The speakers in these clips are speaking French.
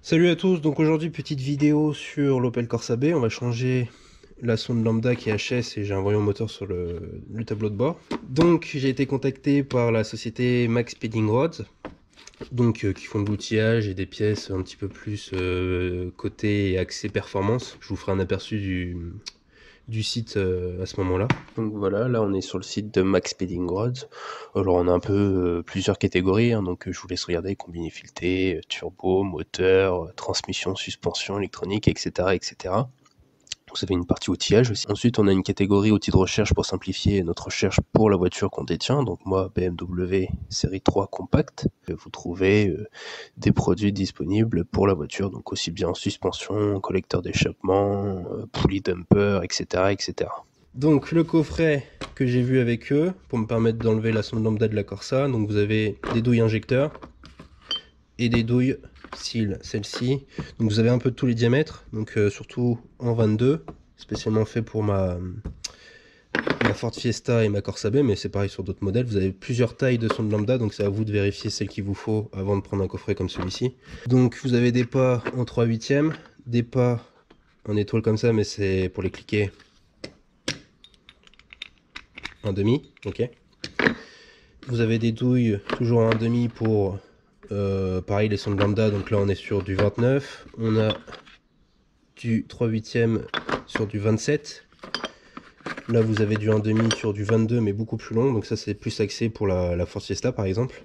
Salut à tous, donc aujourd'hui petite vidéo sur l'Opel Corsa B. On va changer la sonde lambda qui est HS et j'ai un voyant moteur sur le tableau de bord. Donc j'ai été contacté par la société Max Speeding Rods, donc qui font de l'outillage et des pièces un petit peu plus côté axé performance. Je vous ferai un aperçu du site à ce moment-là. Donc voilà, là on est sur le site de Max Speeding Rods. Alors on a un peu plusieurs catégories, hein, donc je vous laisse regarder: combiné fileté, turbo, moteur, transmission, suspension, électronique, etc., etc. Vous avez une partie outillage aussi. Ensuite, on a une catégorie outils de recherche pour simplifier notre recherche pour la voiture qu'on détient. Donc moi, BMW série 3 compact. Vous trouvez des produits disponibles pour la voiture, donc aussi bien suspension, collecteur d'échappement, poulie dumper, etc., etc. Donc le coffret que j'ai vu avec eux pour me permettre d'enlever la sonde lambda de la Corsa. Donc vous avez des douilles injecteurs et des douilles style celle-ci. Donc vous avez un peu de tous les diamètres, donc surtout en 22, spécialement fait pour ma Ford Fiesta et ma Corsa B, mais c'est pareil sur d'autres modèles. Vous avez plusieurs tailles de sonde lambda, donc c'est à vous de vérifier celle qu'il vous faut avant de prendre un coffret comme celui-ci. Donc vous avez des pas en 3/8, des pas en étoile comme ça, mais c'est pour les cliquer en demi, ok. Vous avez des douilles toujours en 1/2 pour pareil les sondes lambda, donc là on est sur du 29, on a du 3/8 sur du 27. Là vous avez du 1/2 sur du 22 mais beaucoup plus long, donc ça c'est plus axé pour la Ford Fiesta par exemple.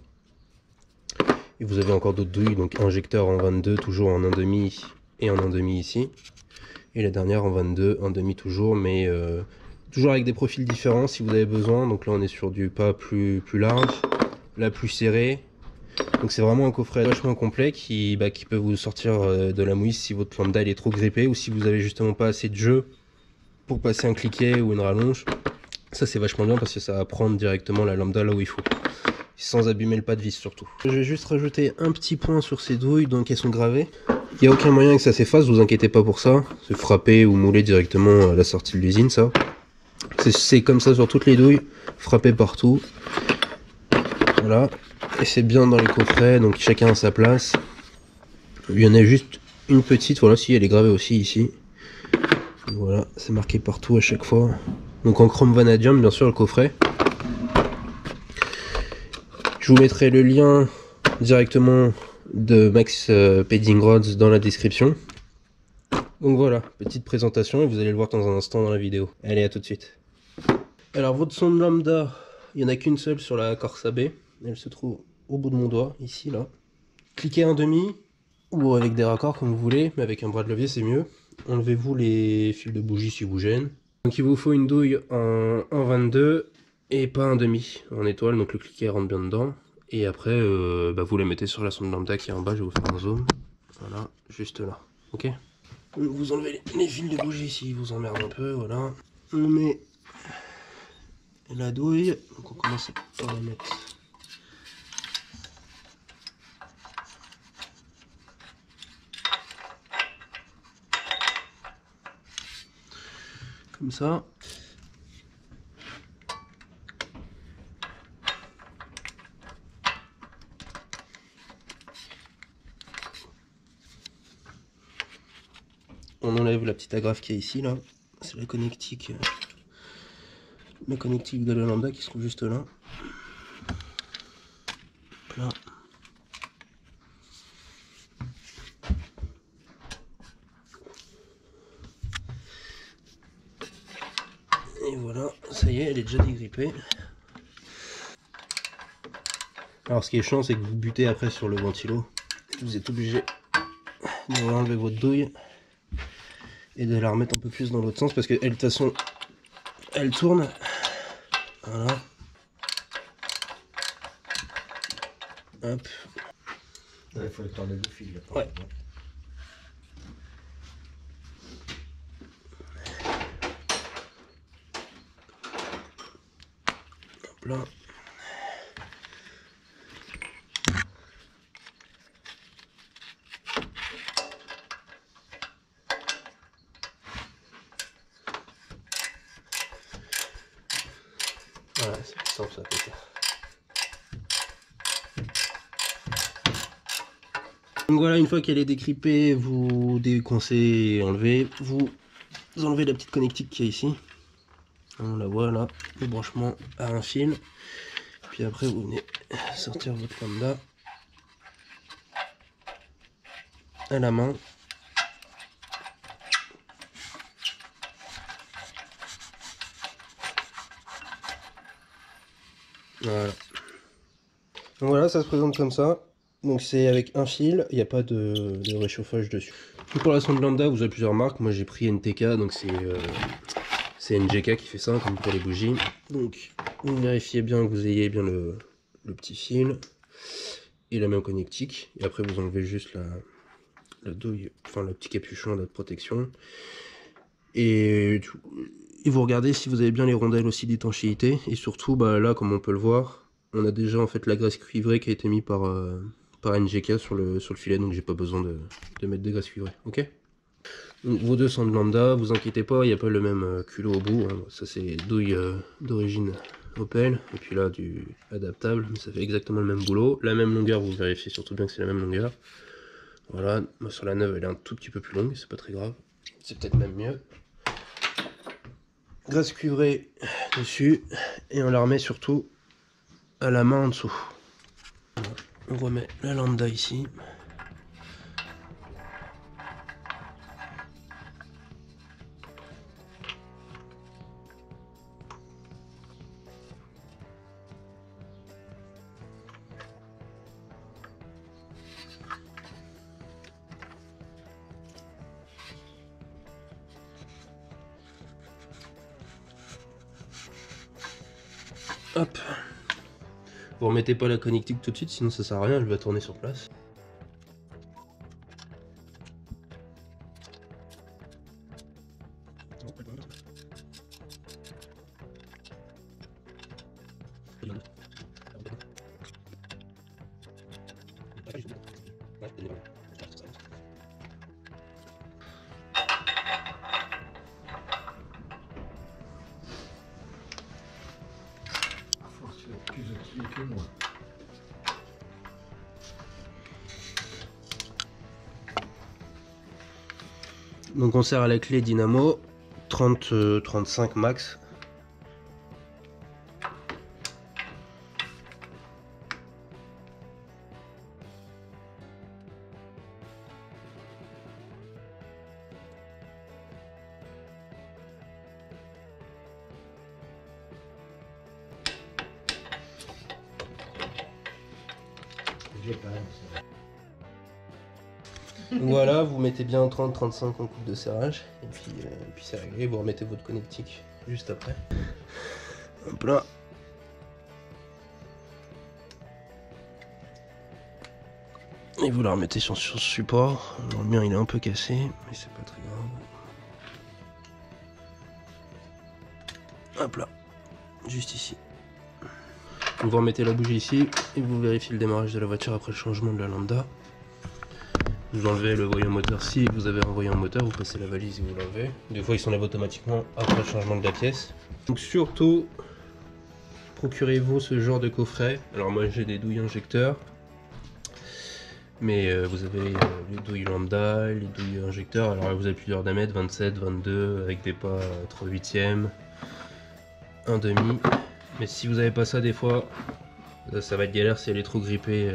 Et vous avez encore d'autres douilles, donc injecteur en 22 toujours en 1/2 et en 1/2 ici. Et la dernière en 22, 1/2 toujours, mais toujours avec des profils différents si vous avez besoin. Donc là on est sur du pas plus large, là plus serré. Donc c'est vraiment un coffret vachement complet qui peut vous sortir de la mouise si votre lambda est trop grippé ou si vous avez justement pas assez de jeu pour passer un cliquet ou une rallonge. Ça c'est vachement bien parce que ça va prendre directement la lambda là où il faut, sans abîmer le pas de vis surtout. Je vais juste rajouter un petit point sur ces douilles, donc elles sont gravées. Il n'y a aucun moyen que ça s'efface, vous inquiétez pas pour ça. C'est frappé ou moulé directement à la sortie de l'usine, ça. C'est comme ça sur toutes les douilles, frappé partout. Voilà. Et c'est bien dans les coffrets, donc chacun à sa place. Il y en a juste une petite, voilà, si elle est gravée aussi ici. Voilà, c'est marqué partout à chaque fois. Donc en chrome vanadium, bien sûr, le coffret. Je vous mettrai le lien directement de Max Speeding Rods dans la description. Donc voilà, petite présentation et vous allez le voir dans un instant dans la vidéo. Allez, à tout de suite. Alors votre sonde lambda, il n'y en a qu'une seule sur la Corsa B. Elle se trouve au bout de mon doigt, ici, là. Cliquez 1/2 ou avec des raccords comme vous voulez, mais avec un bras de levier c'est mieux. Enlevez-vous les fils de bougie si vous gênent. Donc il vous faut une douille en 22 et pas 1/2 en étoile, donc le cliquet rentre bien dedans. Et après vous la mettez sur la sonde lambda qui est en bas, je vais vous faire un zoom. Voilà, juste là, ok. Vous enlevez les fils de bougie s'ils vous emmerdent un peu, voilà. On met la douille, donc on commence par la mettre comme ça. On enlève la petite agrafe qui est ici, là. C'est la connectique de la lambda qui se trouve juste là. Là. Et voilà, ça y est, elle est déjà dégrippée. Alors ce qui est chiant, c'est que vous butez après sur le ventilo. Vous êtes obligé de enlever votre douille et de la remettre un peu plus dans l'autre sens parce que elle, de toute façon, elle tourne. Voilà. Hop. Il faut le tourner le fil. Là, Ouais. Hop là. Voilà, c'est simple ça peut faire. Donc voilà, une fois qu'elle est décrippée, vous déconcez et enlevez. Vous enlevez la petite connectique qui est ici. On la voit là, le branchement à un fil. Puis après, vous venez sortir votre lambda à la main. Voilà. Donc voilà, ça se présente comme ça. Donc c'est avec un fil, il n'y a pas de réchauffage dessus. Donc pour la sonde lambda, vous avez plusieurs marques. Moi j'ai pris NTK, donc c'est NGK qui fait ça, comme pour les bougies. Donc vous vérifiez bien que vous ayez bien le petit fil et la même connectique. Et après vous enlevez juste la douille, enfin le petit capuchon de protection. Et vous regardez si vous avez bien les rondelles aussi d'étanchéité. Et surtout, bah, là, comme on peut le voir, on a déjà en fait la graisse cuivrée qui a été mise par NGK sur le filet. Donc j'ai pas besoin de mettre de graisse cuivrée. Ok. Donc, vos deux sondes lambda, vous inquiétez pas, il n'y a pas le même culot au bout. Hein. Ça c'est douille d'origine Opel. Et puis là du adaptable. Mais ça fait exactement le même boulot. La même longueur, vous vérifiez surtout bien que c'est la même longueur. Voilà. Moi sur la neuve elle est un tout petit peu plus longue. C'est pas très grave. C'est peut-être même mieux. Graisse cuivrée dessus et on la remet surtout à la main en dessous. Voilà. On remet la lambda ici. Hop. Vous remettez pas la connectique tout de suite, sinon ça sert à rien, elle va tourner sur place. Plus outillé que moi. Donc on sert à la clé dynamo 30-35 max. Voilà, vous mettez bien 30-35 en coupe de serrage et puis c'est réglé. Vous remettez votre connectique juste après. Hop là. Et vous la remettez sur ce support. Alors, le mien il est un peu cassé, mais c'est pas très grave. Hop là, juste ici. Vous remettez la bougie ici et vous vérifiez le démarrage de la voiture après le changement de la lambda. Vous enlevez le voyant moteur si vous avez un voyant moteur, vous passez la valise et vous l'enlevez. Des fois ils s'enlèvent automatiquement après le changement de la pièce. Donc surtout, procurez-vous ce genre de coffret. Alors moi j'ai des douilles injecteurs, mais vous avez les douilles lambda, les douilles injecteurs. Alors là, vous avez plusieurs diamètres, 27, 22, avec des pas 3/8e, 1/2. Mais si vous n'avez pas ça, des fois, ça va être galère si elle est trop grippée.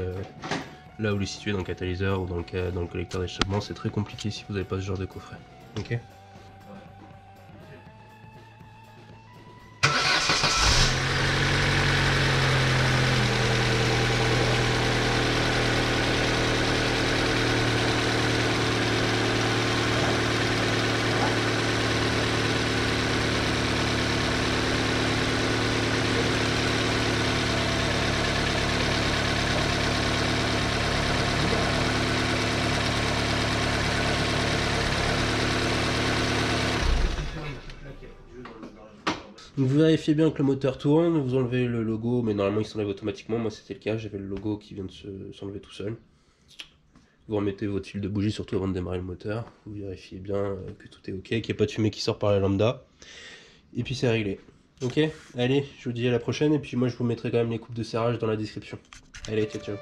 Là où il est situé dans le catalyseur ou dans le collecteur d'échappement, c'est très compliqué si vous n'avez pas ce genre de coffret. Ok. Donc vous vérifiez bien que le moteur tourne, vous enlevez le logo, mais normalement il s'enlève automatiquement. Moi c'était le cas, j'avais le logo qui vient de s'enlever tout seul. Vous remettez votre fil de bougie surtout avant de démarrer le moteur. Vous vérifiez bien que tout est ok, qu'il n'y a pas de fumée qui sort par la lambda. Et puis c'est réglé. Ok, allez, je vous dis à la prochaine et puis moi je vous mettrai quand même les coupes de serrage dans la description. Allez, ciao ciao.